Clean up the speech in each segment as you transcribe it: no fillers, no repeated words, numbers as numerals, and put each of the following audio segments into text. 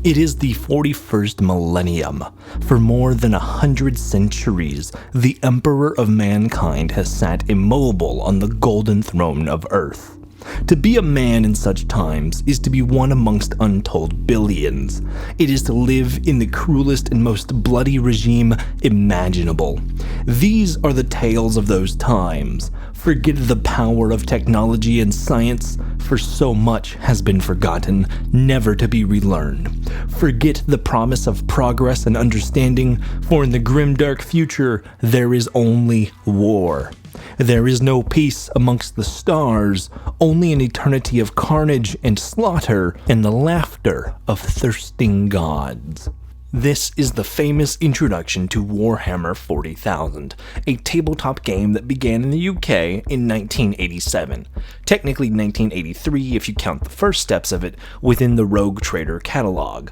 It is the 41st millennium. For more than 100 centuries, the Emperor of mankind has sat immobile on the golden throne of Earth. To be a man in such times is to be one amongst untold billions. It is to live in the cruelest and most bloody regime imaginable. These are the tales of those times. Forget the power of technology and science, for so much has been forgotten, never to be relearned. Forget the promise of progress and understanding, for in the grimdark future, there is only war. There is no peace amongst the stars, only an eternity of carnage and slaughter, and the laughter of thirsting gods. This is the famous introduction to Warhammer 40,000, a tabletop game that began in the UK in 1987. Technically 1983 if you count the first steps of it within the Rogue Trader catalog.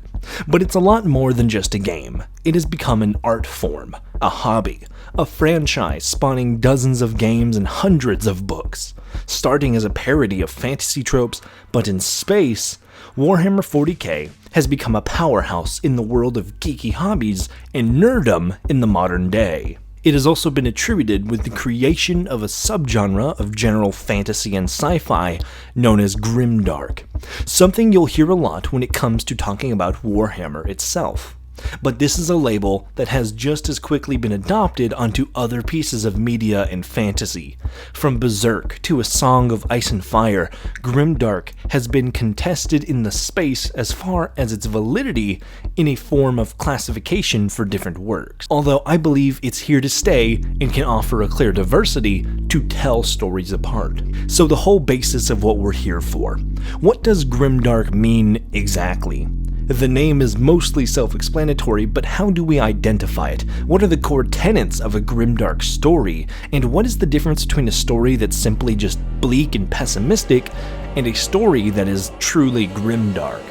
But it's a lot more than just a game. It has become an art form, a hobby, a franchise spawning dozens of games and hundreds of books. Starting as a parody of fantasy tropes, but in space, Warhammer 40k has become a powerhouse in the world of geeky hobbies and nerddom in the modern day. It has also been attributed with the creation of a subgenre of general fantasy and sci-fi known as Grimdark, something you'll hear a lot when it comes to talking about Warhammer itself. But this is a label that has just as quickly been adopted onto other pieces of media and fantasy. From Berserk to A Song of Ice and Fire, Grimdark has been contested in the space as far as its validity in a form of classification for different works. Although I believe it's here to stay and can offer a clear diversity to tell stories apart. So the whole basis of what we're here for. What does Grimdark mean exactly? The name is mostly self-explanatory, but how do we identify it? What are the core tenets of a grimdark story? And what is the difference between a story that's simply just bleak and pessimistic and a story that is truly grimdark?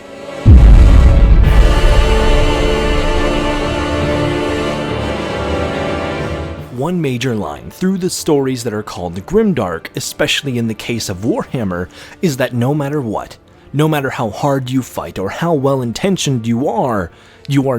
One major line through the stories that are called grimdark, especially in the case of Warhammer, is that no matter what, no matter how hard you fight or how well-intentioned you are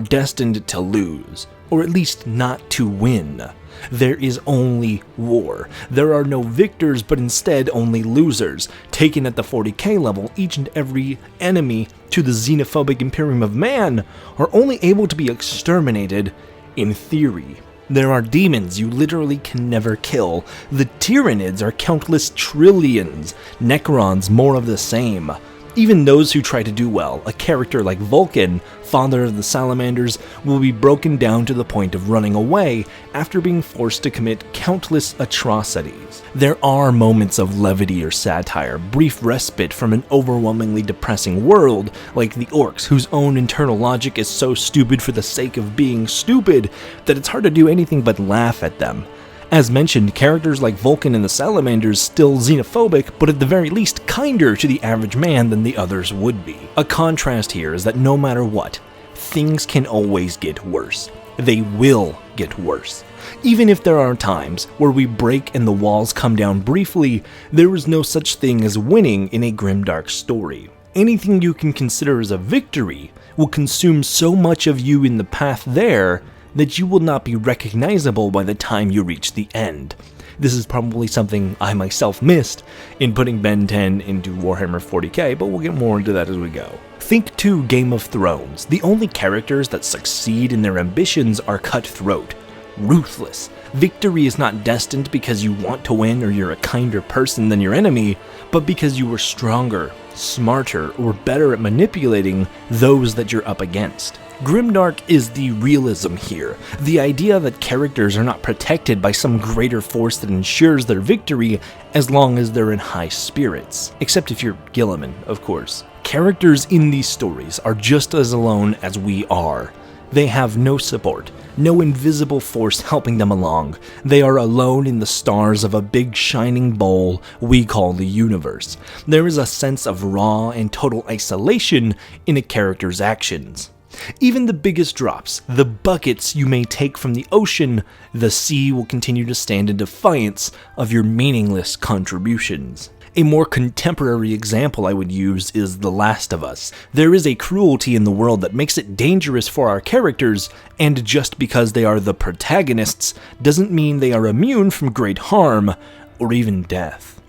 destined to lose, or at least not to win. There is only war. There are no victors, but instead only losers. Taken at the 40k level, each and every enemy to the xenophobic Imperium of Man are only able to be exterminated in theory. There are demons you literally can never kill. The Tyranids are countless trillions. Necrons more of the same. Even those who try to do well, a character like Vulcan, father of the Salamanders, will be broken down to the point of running away after being forced to commit countless atrocities. There are moments of levity or satire, brief respite from an overwhelmingly depressing world, like the orcs, whose own internal logic is so stupid for the sake of being stupid that it's hard to do anything but laugh at them. As mentioned, characters like Vulcan and the Salamanders still xenophobic, but at the very least kinder to the average man than the others would be. A contrast here is that no matter what, things can always get worse. They will get worse. Even if there are times where we break and the walls come down briefly, there is no such thing as winning in a grimdark story. Anything you can consider as a victory will consume so much of you in the path there that you will not be recognizable by the time you reach the end. This is probably something I myself missed in putting Ben 10 into Warhammer 40k, but we'll get more into that as we go. Think to Game of Thrones. The only characters that succeed in their ambitions are cutthroat, ruthless. Victory is not destined because you want to win or you're a kinder person than your enemy, but because you were stronger, smarter, or better at manipulating those that you're up against. Grimdark is the realism here, the idea that characters are not protected by some greater force that ensures their victory as long as they're in high spirits. Except if you're Gilliman, of course. Characters in these stories are just as alone as we are. They have no support, no invisible force helping them along. They are alone in the stars of a big shining bowl we call the universe. There is a sense of raw and total isolation in a character's actions. Even the biggest drops, the buckets you may take from the ocean, the sea will continue to stand in defiance of your meaningless contributions. A more contemporary example I would use is The Last of Us. There is a cruelty in the world that makes it dangerous for our characters, and just because they are the protagonists doesn't mean they are immune from great harm, or even death.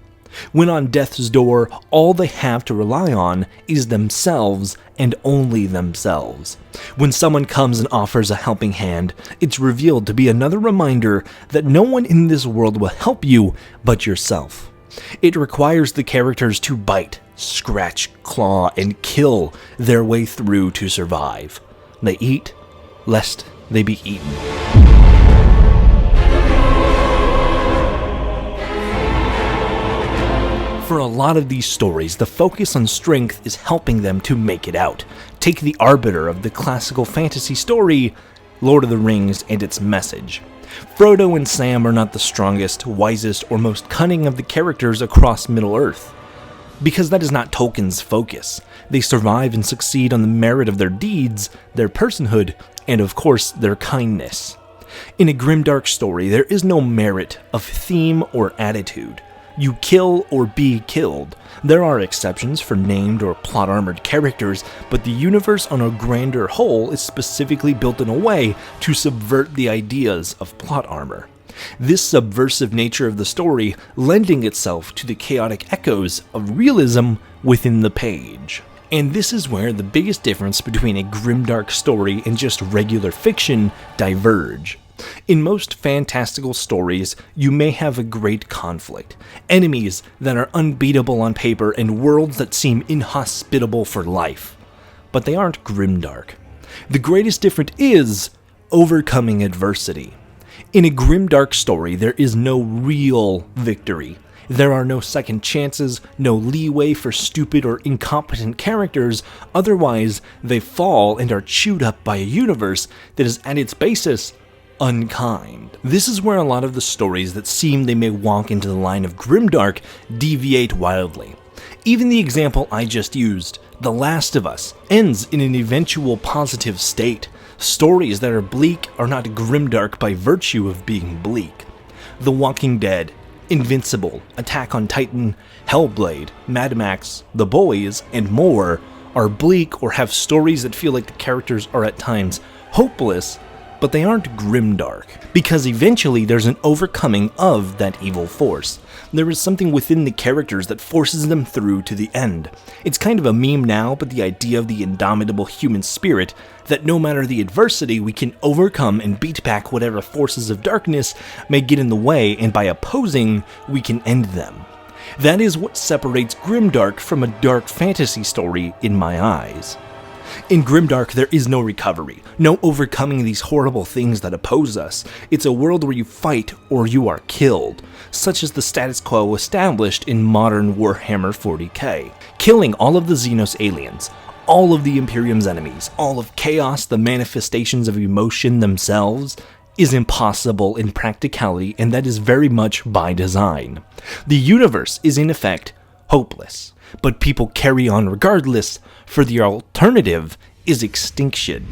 When on death's door, all they have to rely on is themselves and only themselves. When someone comes and offers a helping hand, it's revealed to be another reminder that no one in this world will help you but yourself. It requires the characters to bite, scratch, claw, and kill their way through to survive. They eat, lest they be eaten. For a lot of these stories, the focus on strength is helping them to make it out. Take the arbiter of the classical fantasy story, Lord of the Rings, and its message. Frodo and Sam are not the strongest, wisest, or most cunning of the characters across Middle-earth, because that is not Tolkien's focus. They survive and succeed on the merit of their deeds, their personhood, and of course, their kindness. In a Grimdark story, there is no merit of theme or attitude. You kill or be killed. There are exceptions for named or plot-armored characters, but the universe on a grander whole is specifically built in a way to subvert the ideas of plot armor. This subversive nature of the story lending itself to the chaotic echoes of realism within the page. And this is where the biggest difference between a Grimdark story and just regular fiction diverge. In most fantastical stories, you may have a great conflict, enemies that are unbeatable on paper, and worlds that seem inhospitable for life. But they aren't Grimdark. The greatest difference is overcoming adversity. In a Grimdark story, there is no real victory. There are no second chances, no leeway for stupid or incompetent characters, otherwise they fall and are chewed up by a universe that is at its basis unkind. This is where a lot of the stories that seem they may walk into the line of Grimdark deviate wildly. Even the example I just used, The Last of Us, ends in an eventual positive state. Stories that are bleak are not Grimdark by virtue of being bleak. The Walking Dead, Invincible, Attack on Titan, Hellblade, Mad Max, The Boys, and more are bleak or have stories that feel like the characters are at times hopeless, but they aren't Grimdark, because eventually there's an overcoming of that evil force. There is something within the characters that forces them through to the end. It's kind of a meme now, but the idea of the indomitable human spirit, that no matter the adversity, we can overcome and beat back whatever forces of darkness may get in the way, and by opposing, we can end them. That is what separates Grimdark from a dark fantasy story in my eyes. In Grimdark, there is no recovery, no overcoming these horrible things that oppose us. It's a world where you fight or you are killed, such as the status quo established in modern Warhammer 40k. Killing all of the Xenos aliens, all of the Imperium's enemies, all of chaos, the manifestations of emotion themselves, is impossible in practicality, and that is very much by design. The universe is in effect hopeless, but people carry on regardless, for the alternative is extinction.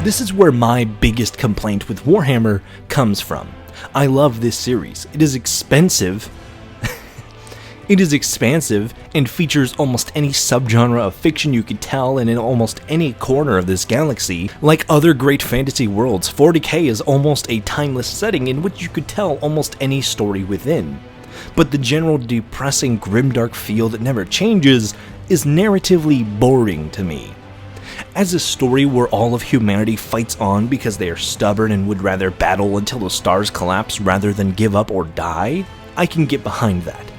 This is where my biggest complaint with Warhammer comes from. I love this series. It is expensive. It is expansive and features almost any subgenre of fiction you could tell, and in almost any corner of this galaxy. Like other great fantasy worlds, 40k is almost a timeless setting in which you could tell almost any story within. But the general depressing grimdark feel that never changes is narratively boring to me. As a story where all of humanity fights on because they are stubborn and would rather battle until the stars collapse rather than give up or die, I can get behind that.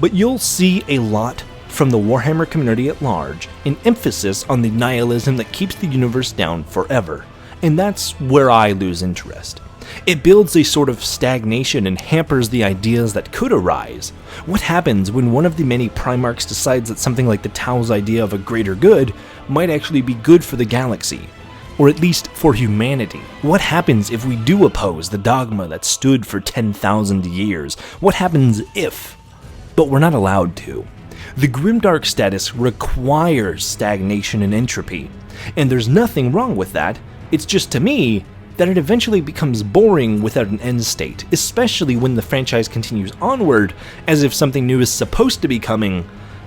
But you'll see a lot from the Warhammer community at large, an emphasis on the nihilism that keeps the universe down forever, and that's where I lose interest. It builds a sort of stagnation and hampers the ideas that could arise. What happens when one of the many Primarchs decides that something like the Tau's idea of a greater good might actually be good for the galaxy, or at least for humanity? What happens if we do oppose the dogma that stood for 10,000 years? What happens if? But we're not allowed to. The Grimdark status requires stagnation and entropy, and there's nothing wrong with that. It's just, to me, that it eventually becomes boring without an end state, especially when the franchise continues onward as if something new is supposed to be coming,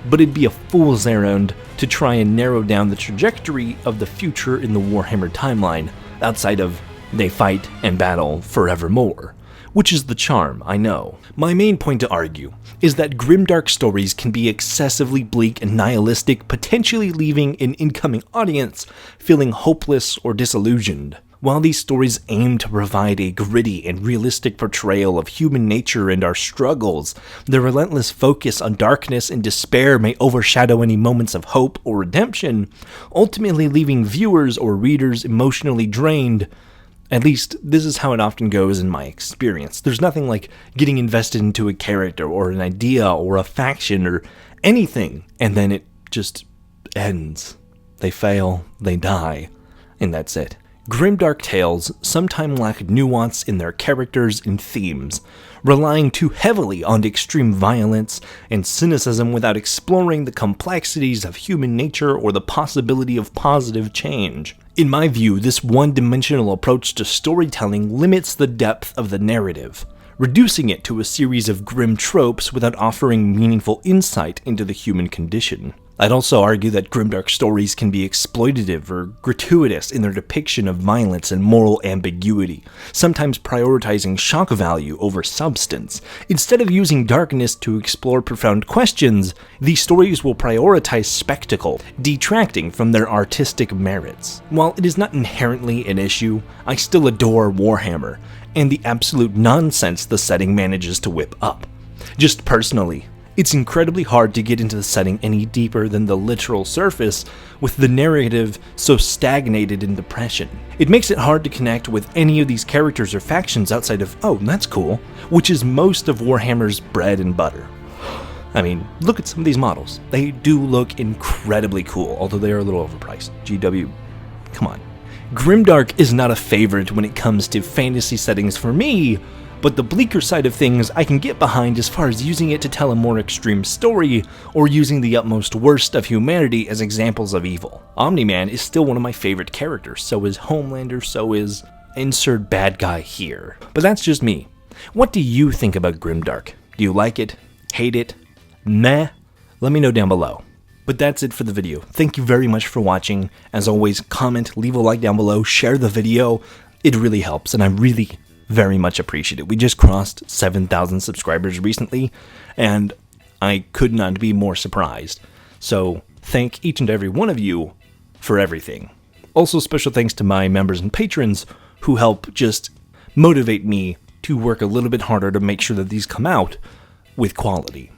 but it'd be a fool's errand to try and narrow down the trajectory of the future in the Warhammer timeline, outside of they fight and battle forevermore. Which is the charm, I know. My main point to argue is that Grimdark stories can be excessively bleak and nihilistic, potentially leaving an incoming audience feeling hopeless or disillusioned. While these stories aim to provide a gritty and realistic portrayal of human nature and our struggles, their relentless focus on darkness and despair may overshadow any moments of hope or redemption, ultimately leaving viewers or readers emotionally drained. At least, this is how it often goes in my experience. There's nothing like getting invested into a character or an idea or a faction or anything, and then it just ends. They fail, they die, and that's it. Grimdark tales sometimes lack nuance in their characters and themes, relying too heavily on extreme violence and cynicism without exploring the complexities of human nature or the possibility of positive change. In my view, this one-dimensional approach to storytelling limits the depth of the narrative, reducing it to a series of grim tropes without offering meaningful insight into the human condition. I'd also argue that Grimdark stories can be exploitative or gratuitous in their depiction of violence and moral ambiguity, sometimes prioritizing shock value over substance. Instead of using darkness to explore profound questions, these stories will prioritize spectacle, detracting from their artistic merits. While it is not inherently an issue, I still adore Warhammer, and the absolute nonsense the setting manages to whip up. Just personally, it's incredibly hard to get into the setting any deeper than the literal surface, with the narrative so stagnated in depression. It makes it hard to connect with any of these characters or factions outside of, oh, that's cool, which is most of Warhammer's bread and butter. I mean, look at some of these models. They do look incredibly cool, although they are a little overpriced. GW, come on. Grimdark is not a favorite when it comes to fantasy settings for me, but the bleaker side of things I can get behind as far as using it to tell a more extreme story, or using the utmost worst of humanity as examples of evil. Omni-Man is still one of my favorite characters, so is Homelander, so is insert bad guy here. But that's just me. What do you think about Grimdark? Do you like it? Hate it? Meh? Let me know down below. But that's it for the video. Thank you very much for watching. As always, comment, leave a like down below, share the video. It really helps, and I really very much appreciate it. We just crossed 7,000 subscribers recently, and I could not be more surprised. So thank each and every one of you for everything. Also, special thanks to my members and patrons who help just motivate me to work a little bit harder to make sure that these come out with quality.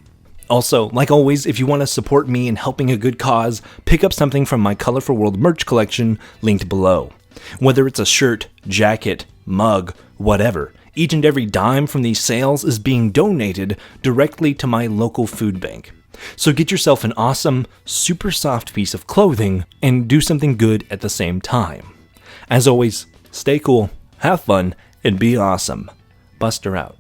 Also, like always, if you want to support me in helping a good cause, pick up something from my Colorful World merch collection linked below. Whether it's a shirt, jacket, mug, whatever, each and every dime from these sales is being donated directly to my local food bank. So get yourself an awesome, super soft piece of clothing and do something good at the same time. As always, stay cool, have fun, and be awesome. Buster out.